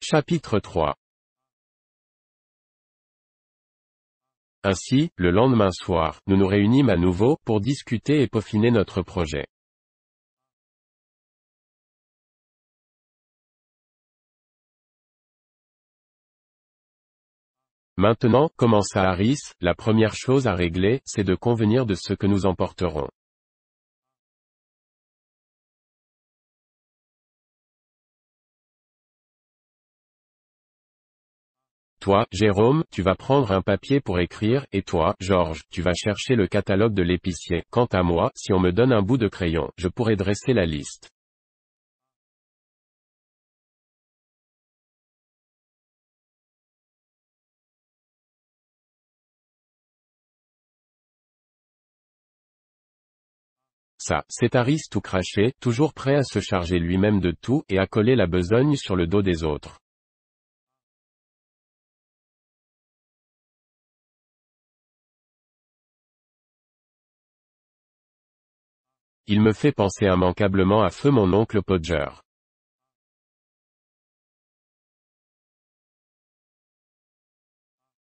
Chapitre 3. Ainsi, le lendemain soir, nous nous réunîmes à nouveau, pour discuter et peaufiner notre projet. Maintenant, commença Harris, la première chose à régler, c'est de convenir de ce que nous emporterons. Toi, Jérôme, tu vas prendre un papier pour écrire, et toi, Georges, tu vas chercher le catalogue de l'épicier. Quant à moi, si on me donne un bout de crayon, je pourrai dresser la liste. Ça, c'est Harris tout craché, toujours prêt à se charger lui-même de tout, et à coller la besogne sur le dos des autres. Il me fait penser immanquablement à feu mon oncle Podger.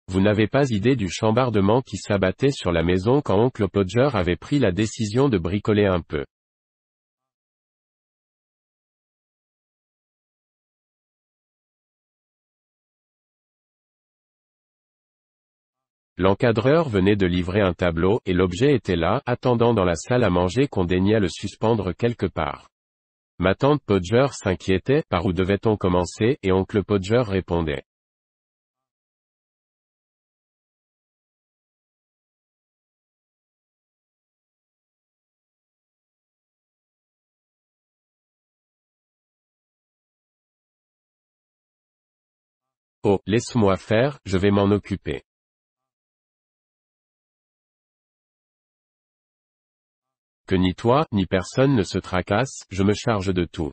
Vous n'avez pas idée du chambardement qui s'abattait sur la maison quand oncle Podger avait pris la décision de bricoler un peu. L'encadreur venait de livrer un tableau, et l'objet était là, attendant dans la salle à manger qu'on daignât le suspendre quelque part. Ma tante Podger s'inquiétait, par où devait-on commencer, et oncle Podger répondait. Oh, laisse-moi faire, je vais m'en occuper. Que ni toi, ni personne ne se tracasse, je me charge de tout.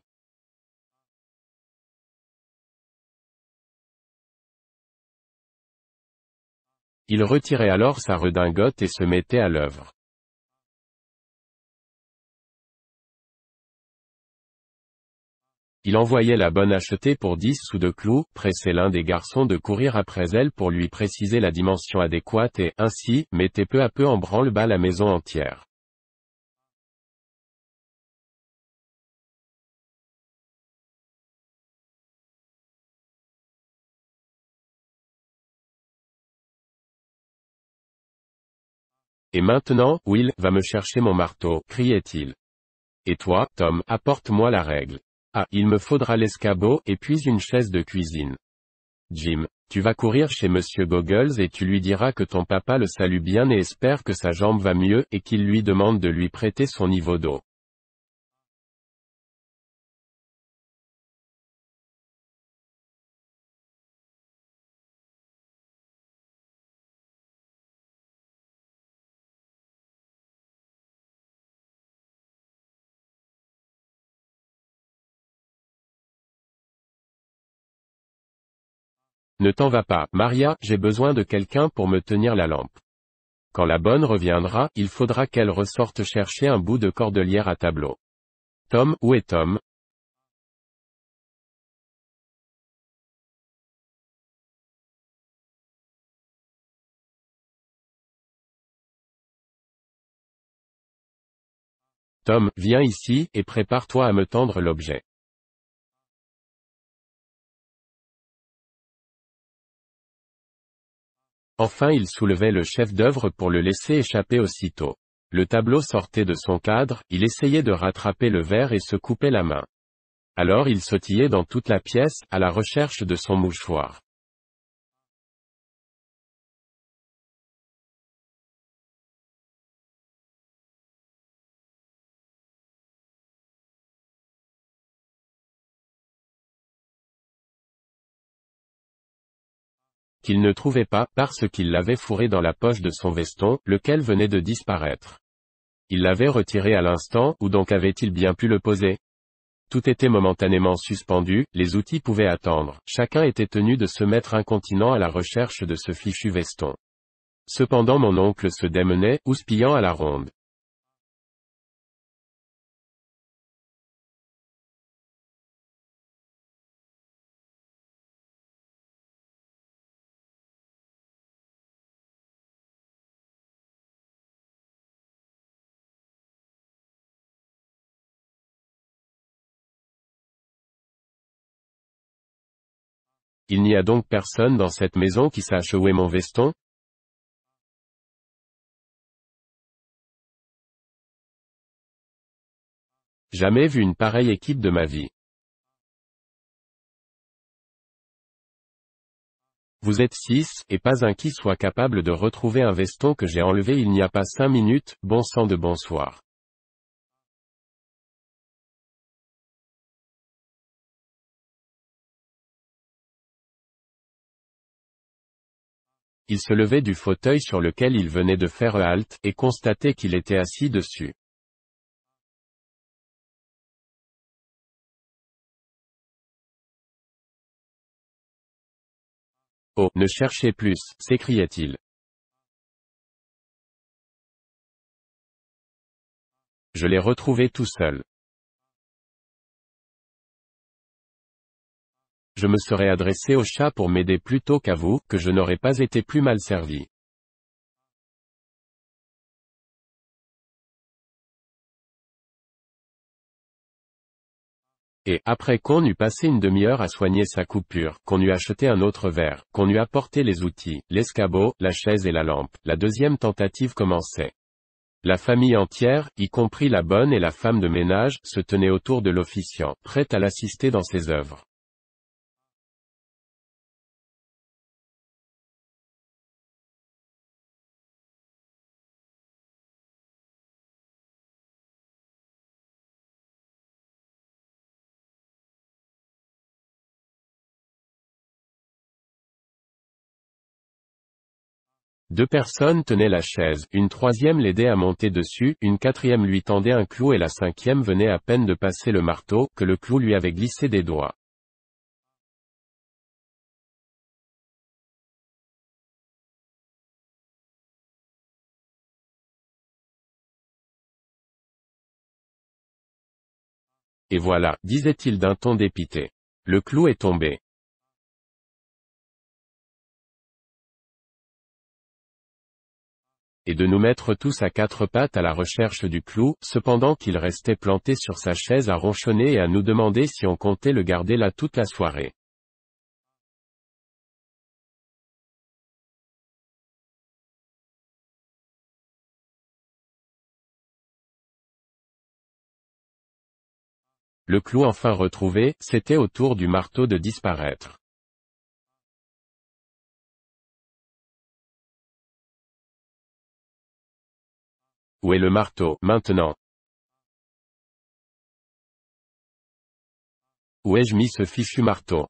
Il retirait alors sa redingote et se mettait à l'œuvre. Il envoyait la bonne acheter pour 10 sous de clous, pressait l'un des garçons de courir après elle pour lui préciser la dimension adéquate et, ainsi, mettait peu à peu en branle-bas la maison entière. Et maintenant, Will, va me chercher mon marteau, criait-il. Et toi, Tom, apporte-moi la règle. Ah, il me faudra l'escabeau, et puis une chaise de cuisine. Jim, tu vas courir chez Monsieur Goggles et tu lui diras que ton papa le salue bien et espère que sa jambe va mieux, et qu'il lui demande de lui prêter son niveau d'eau. Ne t'en va pas, Maria, j'ai besoin de quelqu'un pour me tenir la lampe. Quand la bonne reviendra, il faudra qu'elle ressorte chercher un bout de cordelière à tableau. Tom, où est Tom? Tom, viens ici, et prépare-toi à me tendre l'objet. Enfin il soulevait le chef-d'œuvre pour le laisser échapper aussitôt. Le tableau sortait de son cadre, il essayait de rattraper le verre et se coupait la main. Alors il sautillait dans toute la pièce, à la recherche de son mouchoir. Qu'il ne trouvait pas, parce qu'il l'avait fourré dans la poche de son veston, lequel venait de disparaître. Il l'avait retiré à l'instant, où donc avait-il bien pu le poser? Tout était momentanément suspendu, les outils pouvaient attendre, chacun était tenu de se mettre incontinent à la recherche de ce fichu veston. Cependant mon oncle se démenait, houspillant à la ronde. Il n'y a donc personne dans cette maison qui sache où est mon veston? Jamais vu une pareille équipe de ma vie. Vous êtes 6, et pas un qui soit capable de retrouver un veston que j'ai enlevé il n'y a pas 5 minutes, bon sang de bonsoir. Il se levait du fauteuil sur lequel il venait de faire halte, et constatait qu'il était assis dessus. Oh, ne cherchez plus, s'écriait-il. Je l'ai retrouvé tout seul. Je me serais adressé au chat pour m'aider plutôt qu'à vous, que je n'aurais pas été plus mal servi. Et, après qu'on eut passé une demi-heure à soigner sa coupure, qu'on eut acheté un autre verre, qu'on eut apporté les outils, l'escabeau, la chaise et la lampe, la deuxième tentative commençait. La famille entière, y compris la bonne et la femme de ménage, se tenait autour de l'officiant, prête à l'assister dans ses œuvres. Deux personnes tenaient la chaise, une troisième l'aidait à monter dessus, une quatrième lui tendait un clou et la cinquième venait à peine de passer le marteau, que le clou lui avait glissé des doigts. Et voilà, disait-il d'un ton dépité. Le clou est tombé. Et de nous mettre tous à quatre pattes à la recherche du clou, cependant qu'il restait planté sur sa chaise à ronchonner et à nous demander si on comptait le garder là toute la soirée. Le clou enfin retrouvé, c'était au tour du marteau de disparaître. Où est le marteau, maintenant? Où ai-je mis ce fichu marteau?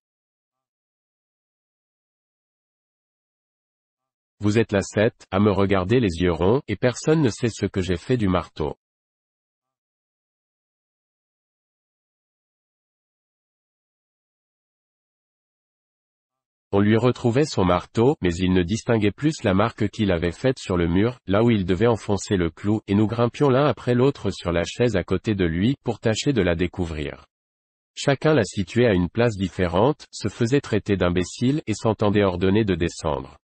Vous êtes là 7, à me regarder les yeux ronds, et personne ne sait ce que j'ai fait du marteau. On lui retrouvait son marteau, mais il ne distinguait plus la marque qu'il avait faite sur le mur, là où il devait enfoncer le clou, et nous grimpions l'un après l'autre sur la chaise à côté de lui, pour tâcher de la découvrir. Chacun la situait à une place différente, se faisait traiter d'imbécile, et s'entendait ordonner de descendre.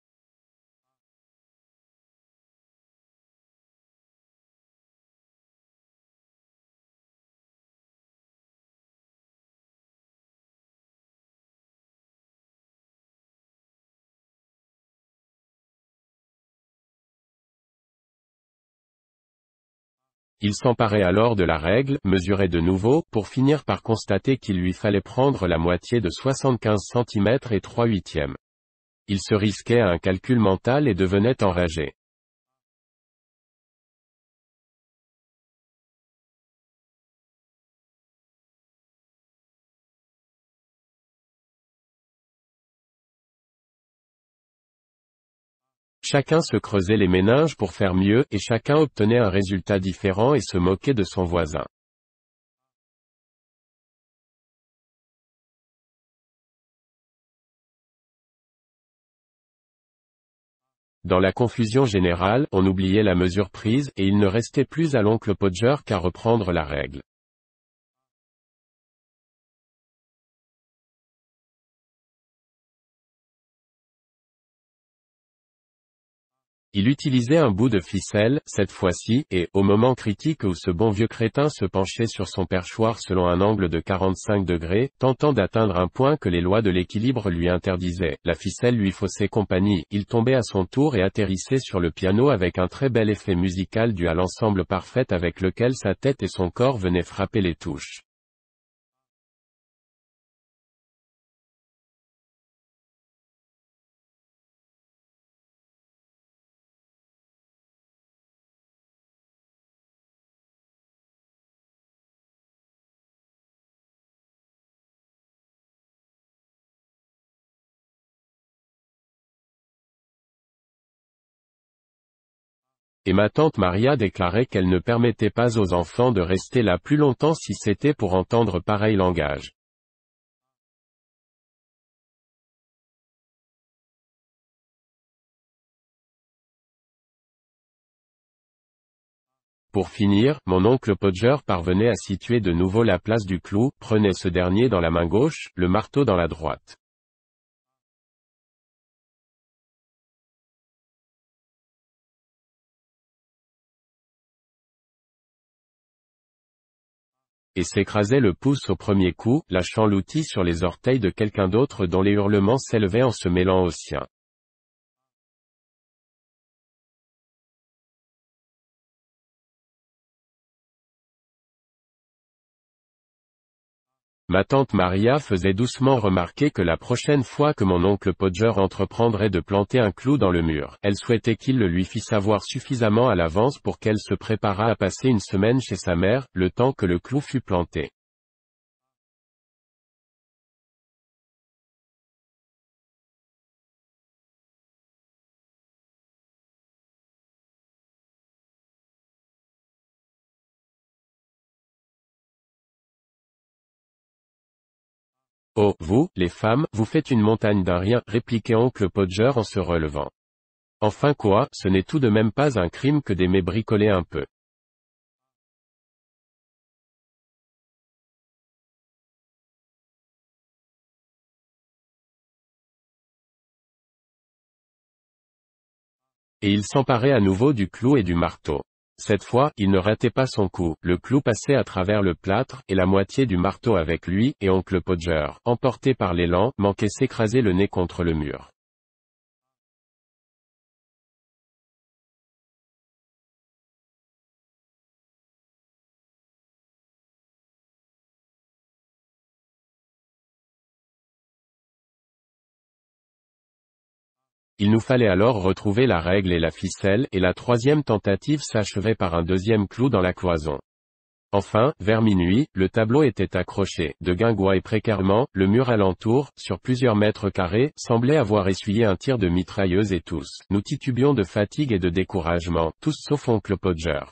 Il s'emparait alors de la règle, mesurait de nouveau, pour finir par constater qu'il lui fallait prendre la moitié de 75 cm et 3/8. Il se risquait à un calcul mental et devenait enragé. Chacun se creusait les méninges pour faire mieux, et chacun obtenait un résultat différent et se moquait de son voisin. Dans la confusion générale, on oubliait la mesure prise, et il ne restait plus à l'oncle Podger qu'à reprendre la règle. Il utilisait un bout de ficelle, cette fois-ci, et, au moment critique où ce bon vieux crétin se penchait sur son perchoir selon un angle de 45 degrés, tentant d'atteindre un point que les lois de l'équilibre lui interdisaient, la ficelle lui faussait compagnie, il tombait à son tour et atterrissait sur le piano avec un très bel effet musical dû à l'ensemble parfait avec lequel sa tête et son corps venaient frapper les touches. Et ma tante Maria déclarait qu'elle ne permettait pas aux enfants de rester là plus longtemps si c'était pour entendre pareil langage. Pour finir, mon oncle Podger parvenait à situer de nouveau la place du clou, prenait ce dernier dans la main gauche, le marteau dans la droite. Et s'écrasait le pouce au premier coup, lâchant l'outil sur les orteils de quelqu'un d'autre dont les hurlements s'élevaient en se mêlant aux siens. Ma tante Maria faisait doucement remarquer que la prochaine fois que mon oncle Podger entreprendrait de planter un clou dans le mur, elle souhaitait qu'il le lui fît savoir suffisamment à l'avance pour qu'elle se préparât à passer une semaine chez sa mère, le temps que le clou fût planté. Oh, vous, les femmes, vous faites une montagne d'un rien, répliquait oncle Podger en se relevant. Enfin quoi, ce n'est tout de même pas un crime que d'aimer bricoler un peu. Et il s'emparait à nouveau du clou et du marteau. Cette fois, il ne ratait pas son coup, le clou passait à travers le plâtre, et la moitié du marteau avec lui, et oncle Podger, emporté par l'élan, manquait s'écraser le nez contre le mur. Il nous fallait alors retrouver la règle et la ficelle, et la troisième tentative s'achevait par un deuxième clou dans la cloison. Enfin, vers minuit, le tableau était accroché, de guingois et précairement, le mur alentour, sur plusieurs mètres carrés, semblait avoir essuyé un tir de mitrailleuse et tous, nous titubions de fatigue et de découragement, tous sauf oncle Podger.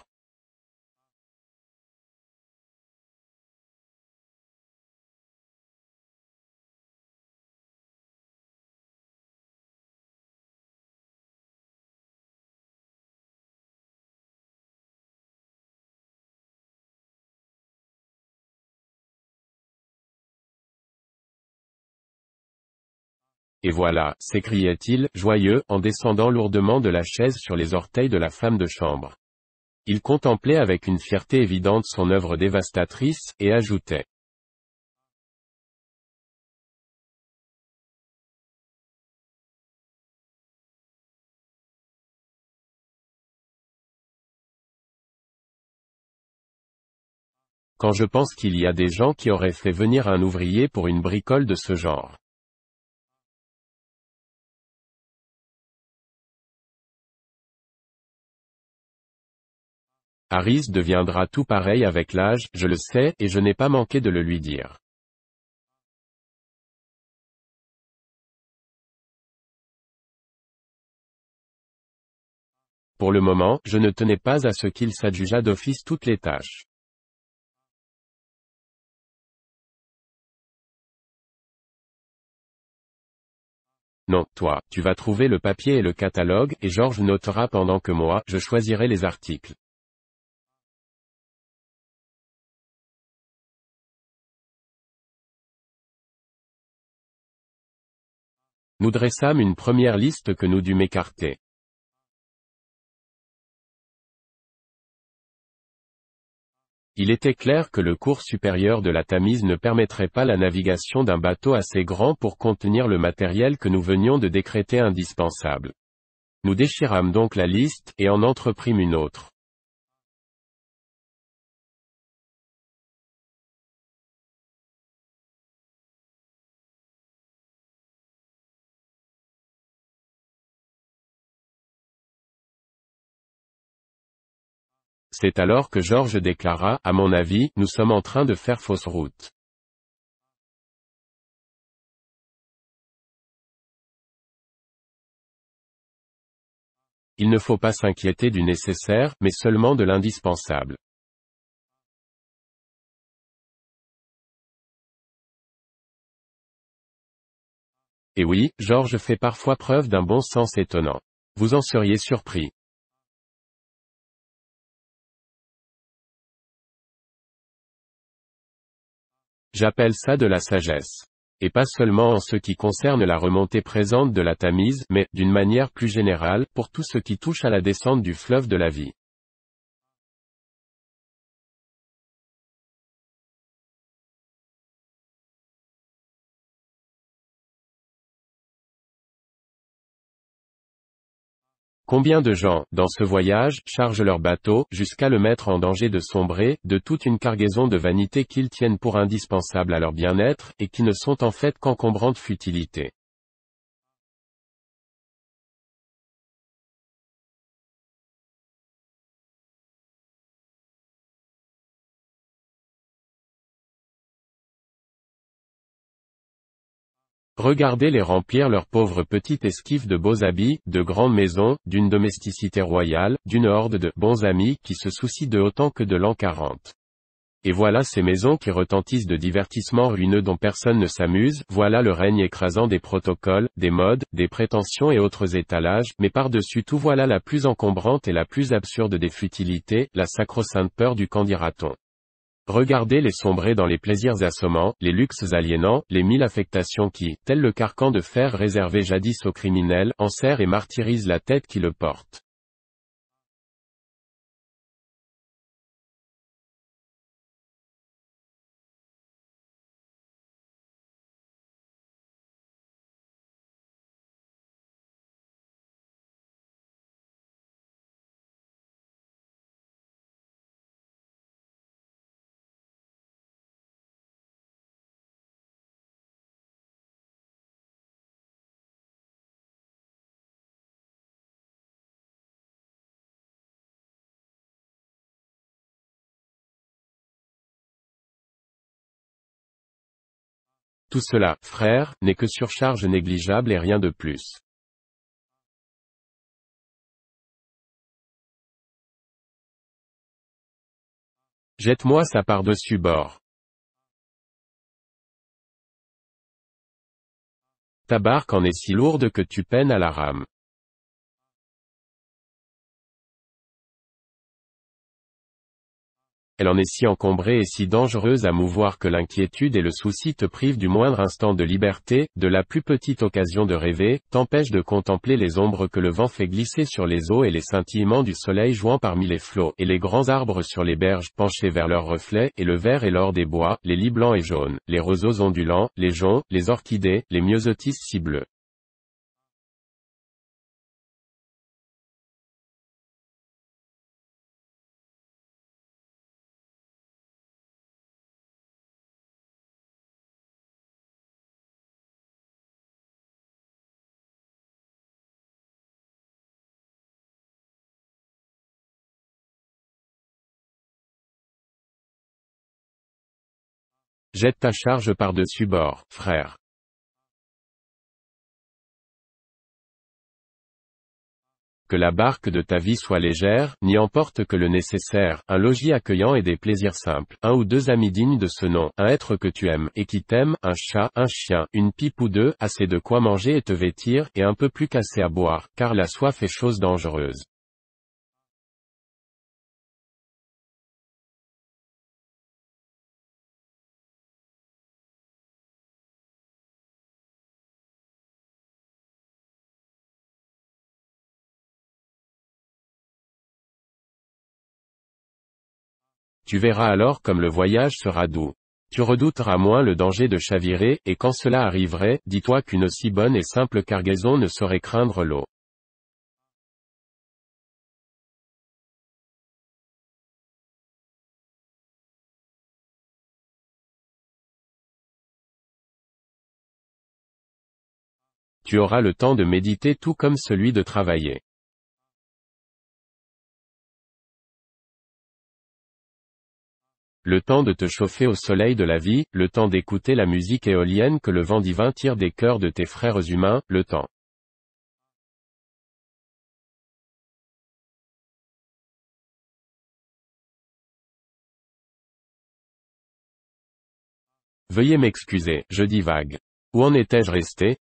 Et voilà, s'écriait-il, joyeux, en descendant lourdement de la chaise sur les orteils de la femme de chambre. Il contemplait avec une fierté évidente son œuvre dévastatrice, et ajoutait. Quand je pense qu'il y a des gens qui auraient fait venir un ouvrier pour une bricole de ce genre. Harris deviendra tout pareil avec l'âge, je le sais, et je n'ai pas manqué de le lui dire. Pour le moment, je ne tenais pas à ce qu'il s'adjugeât d'office toutes les tâches. Non, toi, tu vas trouver le papier et le catalogue, et George notera pendant que moi, je choisirai les articles. Nous dressâmes une première liste que nous dûmes écarter. Il était clair que le cours supérieur de la Tamise ne permettrait pas la navigation d'un bateau assez grand pour contenir le matériel que nous venions de décréter indispensable. Nous déchirâmes donc la liste, et en entreprîmes une autre. C'est alors que Georges déclara, à mon avis, nous sommes en train de faire fausse route. Il ne faut pas s'inquiéter du nécessaire, mais seulement de l'indispensable. Et oui, Georges fait parfois preuve d'un bon sens étonnant. Vous en seriez surpris. J'appelle ça de la sagesse. Et pas seulement en ce qui concerne la remontée présente de la Tamise, mais, d'une manière plus générale, pour tout ce qui touche à la descente du fleuve de la vie. Combien de gens, dans ce voyage, chargent leur bateau, jusqu'à le mettre en danger de sombrer, de toute une cargaison de vanité qu'ils tiennent pour indispensable à leur bien-être, et qui ne sont en fait qu'encombrantes futilités. Regardez-les remplir leurs pauvres petites esquifs de beaux habits, de grandes maisons, d'une domesticité royale, d'une horde de bons amis qui se soucient de autant que de l'an 40. Et voilà ces maisons qui retentissent de divertissements ruineux dont personne ne s'amuse, voilà le règne écrasant des protocoles, des modes, des prétentions et autres étalages, mais par-dessus tout voilà la plus encombrante et la plus absurde des futilités, la sacro-sainte peur du qu'en dira-t-on. Regardez-les sombrer dans les plaisirs assommants, les luxes aliénants, les mille affectations qui, tel le carcan de fer réservé jadis aux criminels, enserrent et martyrisent la tête qui le porte. Tout cela, frère, n'est que surcharge négligeable et rien de plus. Jette-moi ça par-dessus bord. Ta barque en est si lourde que tu peines à la rame. Elle en est si encombrée et si dangereuse à mouvoir que l'inquiétude et le souci te privent du moindre instant de liberté, de la plus petite occasion de rêver, t'empêchent de contempler les ombres que le vent fait glisser sur les eaux et les scintillements du soleil jouant parmi les flots, et les grands arbres sur les berges penchés vers leurs reflets, et le vert et l'or des bois, les lits blancs et jaunes, les roseaux ondulants, les joncs, les orchidées, les myosotis si bleus. Jette ta charge par-dessus bord, frère. Que la barque de ta vie soit légère, n'y emporte que le nécessaire, un logis accueillant et des plaisirs simples, un ou deux amis dignes de ce nom, un être que tu aimes, et qui t'aime, un chat, un chien, une pipe ou deux, assez de quoi manger et te vêtir, et un peu plus qu'assez à boire, car la soif est chose dangereuse. Tu verras alors comme le voyage sera doux. Tu redouteras moins le danger de chavirer, et quand cela arriverait, dis-toi qu'une aussi bonne et simple cargaison ne saurait craindre l'eau. Tu auras le temps de méditer tout comme celui de travailler. Le temps de te chauffer au soleil de la vie, le temps d'écouter la musique éolienne que le vent divin tire des cœurs de tes frères humains, le temps. Veuillez m'excuser, je divague. Où en étais-je resté?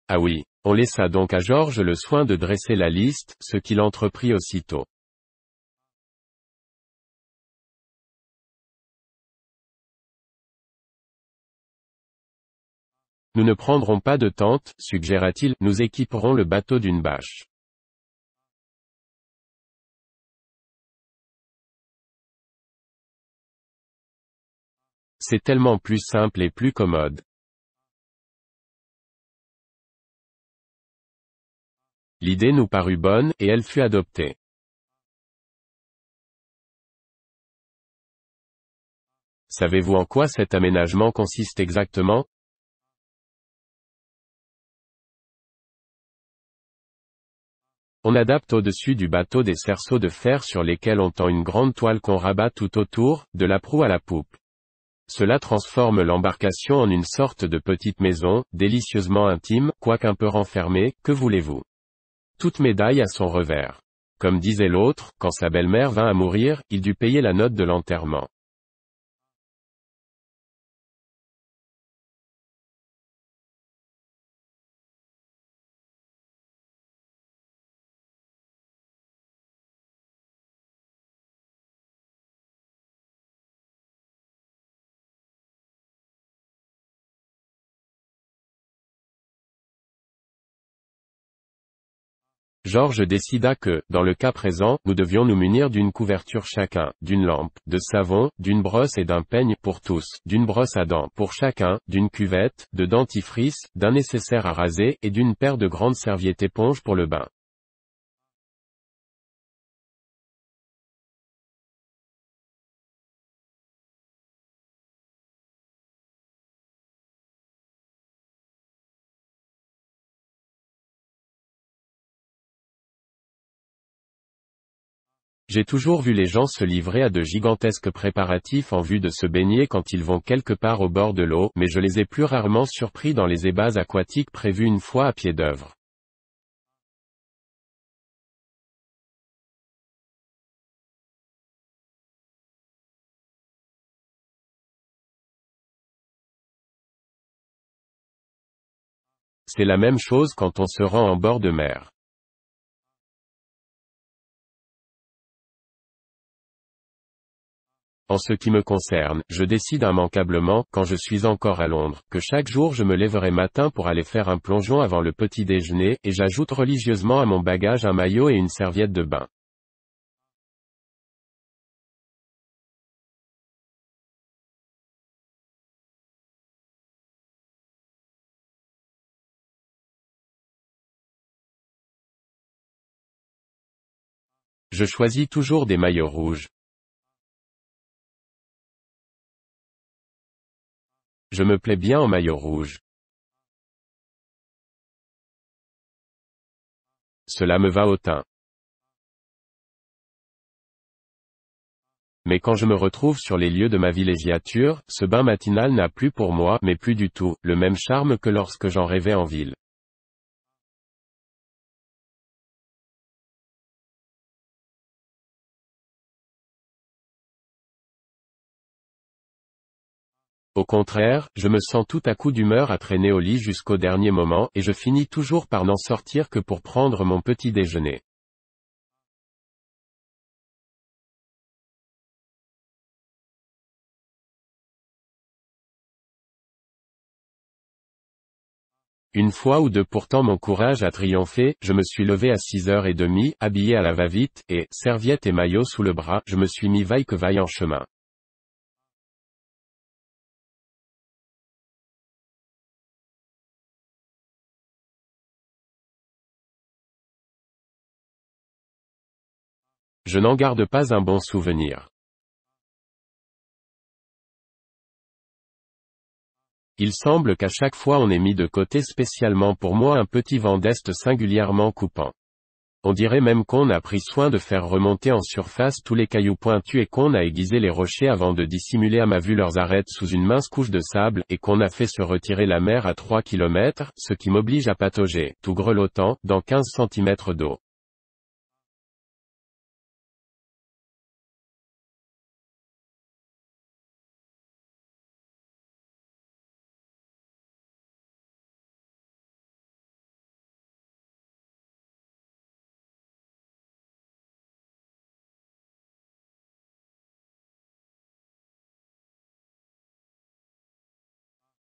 Ah oui, on laissa donc à Georges le soin de dresser la liste, ce qu'il entreprit aussitôt. Nous ne prendrons pas de tente, suggéra-t-il, nous équiperons le bateau d'une bâche. C'est tellement plus simple et plus commode. L'idée nous parut bonne, et elle fut adoptée. Savez-vous en quoi cet aménagement consiste exactement? On adapte au-dessus du bateau des cerceaux de fer sur lesquels on tend une grande toile qu'on rabat tout autour, de la proue à la poupe. Cela transforme l'embarcation en une sorte de petite maison, délicieusement intime, quoique un peu renfermée, que voulez-vous? Toute médaille a son revers. Comme disait l'autre, quand sa belle-mère vint à mourir, il dut payer la note de l'enterrement. Georges décida que, dans le cas présent, nous devions nous munir d'une couverture chacun, d'une lampe, de savon, d'une brosse et d'un peigne pour tous, d'une brosse à dents pour chacun, d'une cuvette, de dentifrice, d'un nécessaire à raser, et d'une paire de grandes serviettes éponges pour le bain. J'ai toujours vu les gens se livrer à de gigantesques préparatifs en vue de se baigner quand ils vont quelque part au bord de l'eau, mais je les ai plus rarement surpris dans les ébats aquatiques prévus une fois à pied d'œuvre. C'est la même chose quand on se rend en bord de mer. En ce qui me concerne, je décide immanquablement, quand je suis encore à Londres, que chaque jour je me lèverai matin pour aller faire un plongeon avant le petit déjeuner, et j'ajoute religieusement à mon bagage un maillot et une serviette de bain. Je choisis toujours des maillots rouges. Je me plais bien en maillot rouge. Cela me va au teint. Mais quand je me retrouve sur les lieux de ma villégiature, ce bain matinal n'a plus pour moi, mais plus du tout, le même charme que lorsque j'en rêvais en ville. Au contraire, je me sens tout à coup d'humeur à traîner au lit jusqu'au dernier moment, et je finis toujours par n'en sortir que pour prendre mon petit déjeuner. Une fois ou deux pourtant mon courage a triomphé, je me suis levé à 6h30, habillé à la va-vite, et, serviette et maillot sous le bras, je me suis mis vaille que vaille en chemin. Je n'en garde pas un bon souvenir. Il semble qu'à chaque fois on ait mis de côté spécialement pour moi un petit vent d'est singulièrement coupant. On dirait même qu'on a pris soin de faire remonter en surface tous les cailloux pointus et qu'on a aiguisé les rochers avant de dissimuler à ma vue leurs arêtes sous une mince couche de sable, et qu'on a fait se retirer la mer à 3 kilomètres, ce qui m'oblige à patauger, tout grelottant, dans 15 centimètres d'eau.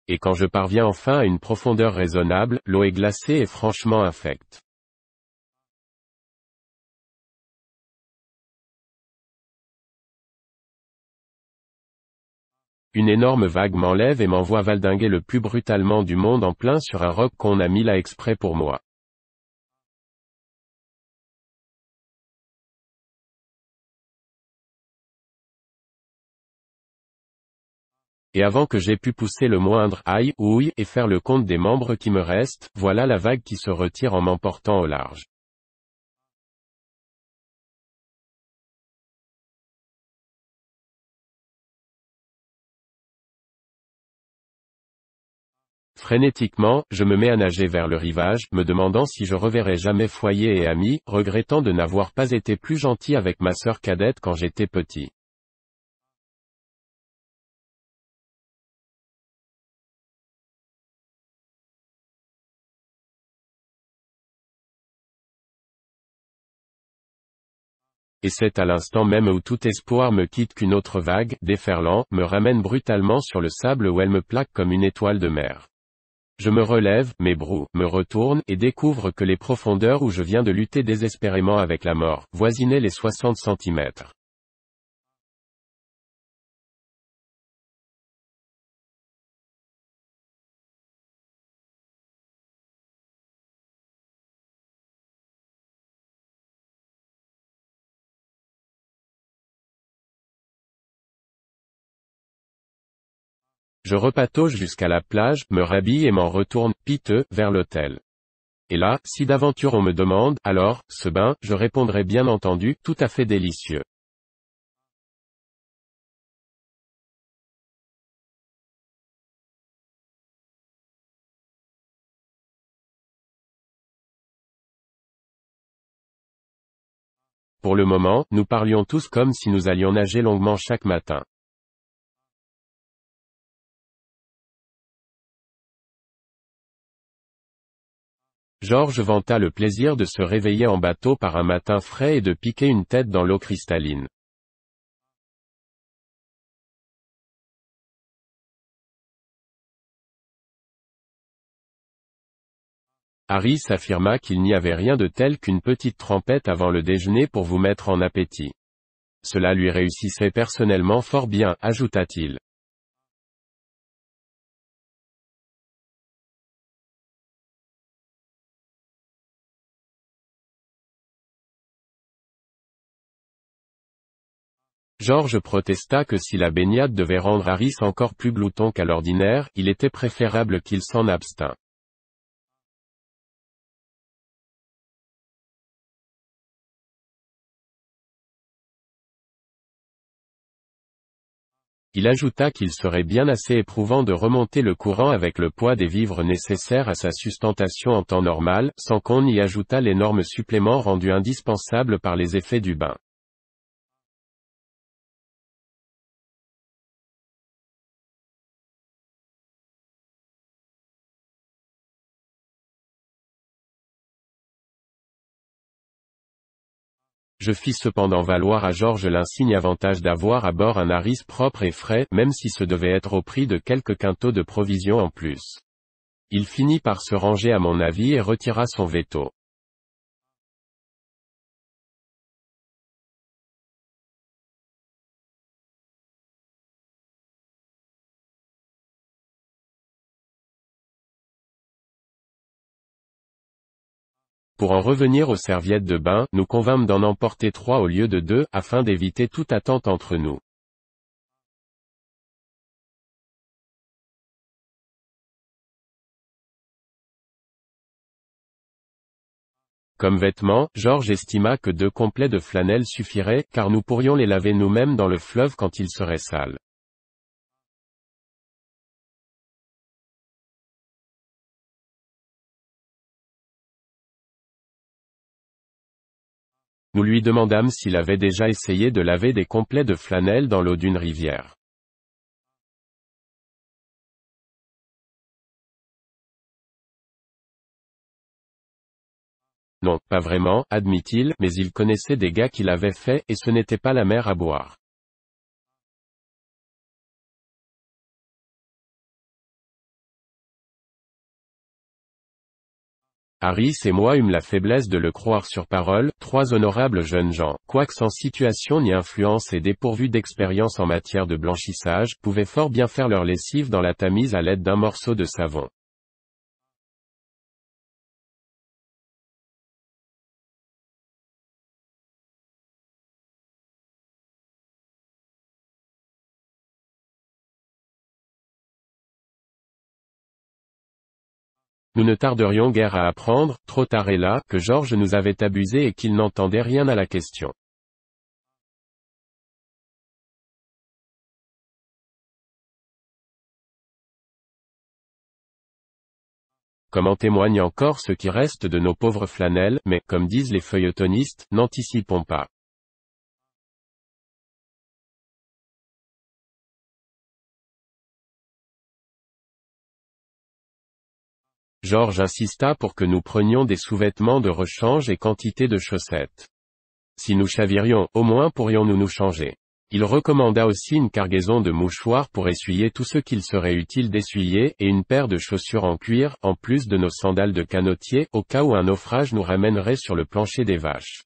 Et quand je parviens enfin à une profondeur raisonnable, l'eau est glacée et franchement infecte. Une énorme vague m'enlève et m'envoie valdinguer le plus brutalement du monde en plein sur un roc qu'on a mis là exprès pour moi. Et avant que j'aie pu pousser le moindre aïe, ouille, et faire le compte des membres qui me restent, voilà la vague qui se retire en m'emportant au large. Frénétiquement, je me mets à nager vers le rivage, me demandant si je reverrai jamais foyer et amis, regrettant de n'avoir pas été plus gentil avec ma sœur cadette quand j'étais petit. Et c'est à l'instant même où tout espoir me quitte qu'une autre vague, déferlant, me ramène brutalement sur le sable où elle me plaque comme une étoile de mer. Je me relève, m'ébroue, me retourne, et découvre que les profondeurs où je viens de lutter désespérément avec la mort, voisinaient les 60 centimètres. Je repatauge jusqu'à la plage, me rhabille et m'en retourne, piteux, vers l'hôtel. Et là, si d'aventure on me demande, alors, ce bain, je répondrai bien entendu, tout à fait délicieux. Pour le moment, nous parlions tous comme si nous allions nager longuement chaque matin. Georges vanta le plaisir de se réveiller en bateau par un matin frais et de piquer une tête dans l'eau cristalline. Harris affirma qu'il n'y avait rien de tel qu'une petite trempette avant le déjeuner pour vous mettre en appétit. Cela lui réussissait personnellement fort bien, ajouta-t-il. Georges protesta que si la baignade devait rendre Harris encore plus glouton qu'à l'ordinaire, il était préférable qu'il s'en abstînt. Il ajouta qu'il serait bien assez éprouvant de remonter le courant avec le poids des vivres nécessaires à sa sustentation en temps normal, sans qu'on y ajoutât l'énorme supplément rendu indispensable par les effets du bain. Je fis cependant valoir à Georges l'insigne avantage d'avoir à bord un Harris propre et frais, même si ce devait être au prix de quelques quintaux de provisions en plus. Il finit par se ranger à mon avis et retira son veto. Pour en revenir aux serviettes de bain, nous convînmes d'en emporter 3 au lieu de 2, afin d'éviter toute attente entre nous. Comme vêtements, George estima que 2 complets de flanelle suffiraient, car nous pourrions les laver nous-mêmes dans le fleuve quand ils seraient sales. Nous lui demandâmes s'il avait déjà essayé de laver des complets de flanelle dans l'eau d'une rivière. Non, pas vraiment, admit-il, mais il connaissait des gars qui l'avaient fait, et ce n'était pas la mer à boire. Harris et moi eûmes la faiblesse de le croire sur parole, 3 honorables jeunes gens, quoique sans situation ni influence et dépourvus d'expérience en matière de blanchissage, pouvaient fort bien faire leur lessive dans la Tamise à l'aide d'un morceau de savon. Nous ne tarderions guère à apprendre, trop tard est là, que Georges nous avait abusés et qu'il n'entendait rien à la question. Comme en témoigne encore ce qui reste de nos pauvres flanelles, mais, comme disent les feuilletonistes, n'anticipons pas. Georges insista pour que nous prenions des sous-vêtements de rechange et quantité de chaussettes. Si nous chavirions, au moins pourrions-nous nous changer. Il recommanda aussi une cargaison de mouchoirs pour essuyer tout ce qu'il serait utile d'essuyer, et une paire de chaussures en cuir, en plus de nos sandales de canotier, au cas où un naufrage nous ramènerait sur le plancher des vaches.